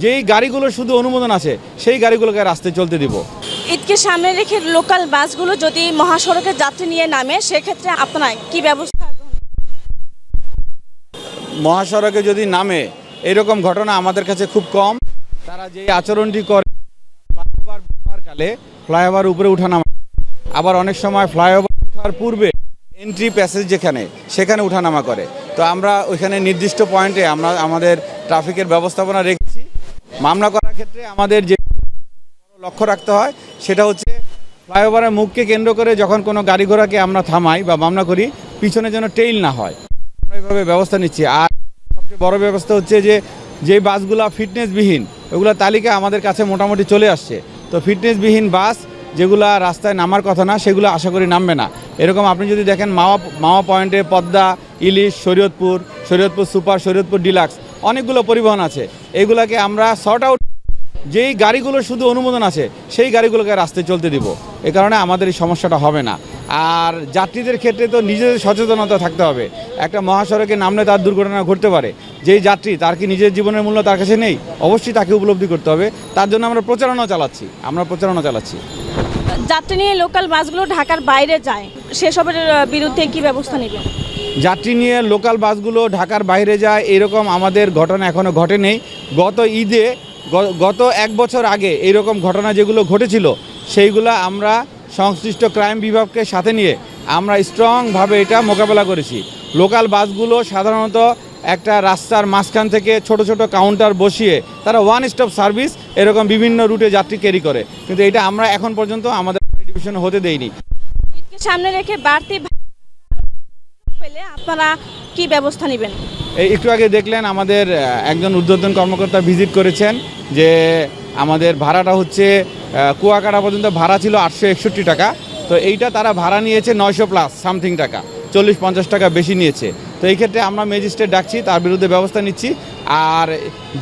যেই গাড়িগুলো শুধু অনুমোদন আছে সেই গাড়িগুলোকে রাস্তায় চলতে দিব। ঈদকে সামনে রেখে লোকাল বাসগুলো যদি মহাসড়কে যাত্রী নিয়ে নামে সেক্ষেত্রে আপনারা কি ব্যবস্থা? মহাসড়কে যদি নামে এরকম ঘটনা আমাদের কাছে খুব কম। তারা যে আচরণটি করে কালে ফ্লাইওভার উপরে উঠানামা, আবার অনেক সময় ফ্লাইওভার ওঠার পূর্বে এন্ট্রি প্যাসেজ সেখানে উঠানামা করে। তো আমরা ওইখানে নির্দিষ্ট পয়েন্টে আমরা আমাদের ট্রাফিকের ব্যবস্থাপনা রেখেছি। মামলা করার ক্ষেত্রে আমাদের যে লক্ষ্য রাখতে হয় সেটা হচ্ছে ফ্লাইওভারের মুখকে কেন্দ্র করে যখন কোনো গাড়ি ঘোড়াকে আমরা থামাই বা মামলা করি, পিছনে যেন টেইল না হয়, আমরা এইভাবে ব্যবস্থা নিচ্ছি। আর সবচেয়ে বড় ব্যবস্থা হচ্ছে যে বাসগুলো ফিটনেসবিহীন, ওগুলো তালিকা আমাদের কাছে মোটামুটি চলে আসছে। তো ফিটনেসবিহীন বাস যেগুলা রাস্তায় নামার কথা না সেগুলো আশা করি নামবে না। এরকম আপনি যদি দেখেন মাওয়া পয়েন্টে পদ্মা, ইলিশ, শরীয়তপুর সুপার, শরীয়তপুর ডিলাক্স অনেকগুলো পরিবহন আছে। এগুলাকে আমরা সর্ট আউট, যেই গাড়িগুলো শুধু অনুমোদন আছে সেই গাড়িগুলোকে রাস্তায় চলতে দিব। এ কারণে আমাদের এই সমস্যাটা হবে না। আর যাত্রীদের ক্ষেত্রে তো নিজেদের সচেতনতা থাকতে হবে। একটা মহাসড়কে নামলে তার দুর্ঘটনা ঘটতে পারে, যেই যাত্রী তার কি নিজের জীবনের মূল্য তার কাছে নেই? অবশ্যই তাকে উপলব্ধি করতে হবে। তার জন্য আমরা প্রচারণা চালাচ্ছি। যাত্রী নিয়ে লোকাল বাসগুলো ঢাকার বাইরে যায়, সেসবের বিরুদ্ধে কি ব্যবস্থা নেবেন? যাত্রী নিয়ে লোকাল বাসগুলো ঢাকার বাইরে যায় এরকম আমাদের ঘটনা এখনও ঘটেনি। গত এক বছর আগে এইরকম ঘটনা যেগুলো ঘটেছিল সেইগুলো আমরা সংশ্লিষ্ট ক্রাইম বিভাগকে সাথে নিয়ে আমরা স্ট্রংভাবে এটা মোকাবেলা করেছি। লোকাল বাসগুলো সাধারণত একটা রাস্তার মাঝখান থেকে ছোট ছোট কাউন্টার বসিয়ে তারা ওয়ান স্টপ সার্ভিস এরকম বিভিন্ন রুটে যাত্রী ক্যারি করে, কিন্তু এটা আমরা এখন পর্যন্ত আমাদের ডিভিশনে হতে দেইনি। ঈদকে সামনে রেখে বাড়তি পেলে আপনারা কি ব্যবস্থা নেবেন? একটু আগে দেখলেন আমাদের একজন ঊর্ধ্বতন কর্মকর্তা ভিজিট করেছেন যে আমাদের ভাড়াটা হচ্ছে কুয়াকাটা পর্যন্ত ভাড়া ছিল 861 টাকা। তো এইটা তারা ভাড়া নিয়েছে 900 প্লাস সামথিং টাকা, 40-50 টাকা বেশি নিয়েছে। তো এই ক্ষেত্রে আমরা ম্যাজিস্ট্রেট ডাকছি, তার বিরুদ্ধে ব্যবস্থা নিচ্ছি। আর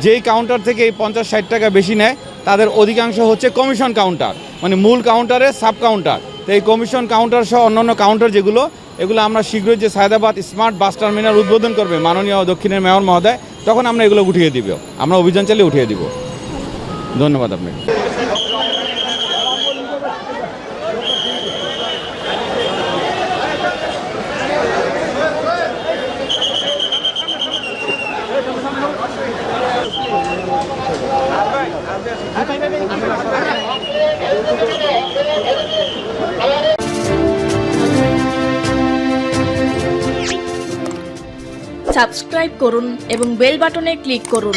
যেই কাউন্টার থেকে এই 50-60 টাকা বেশি নেয় তাদের অধিকাংশ হচ্ছে কমিশন কাউন্টার, মানে মূল কাউন্টারে সাব কাউন্টার। তো এই কমিশন কাউন্টার সহ অন্যান্য কাউন্টার এগুলো আমরা শীঘ্রই যে সায়দাবাদ স্মার্ট বাস টার্মিনাল উদ্বোধন করবে মাননীয় দক্ষিণের মেয়র মহোদয়, তখন আমরা এগুলো উঠিয়ে দিব, আমরা অভিযান চালিয়ে উঠিয়ে দিব। ধন্যবাদ আপনাকে। সাবস্ক্রাইব করুন এবং বেল বাটনে ক্লিক করুন।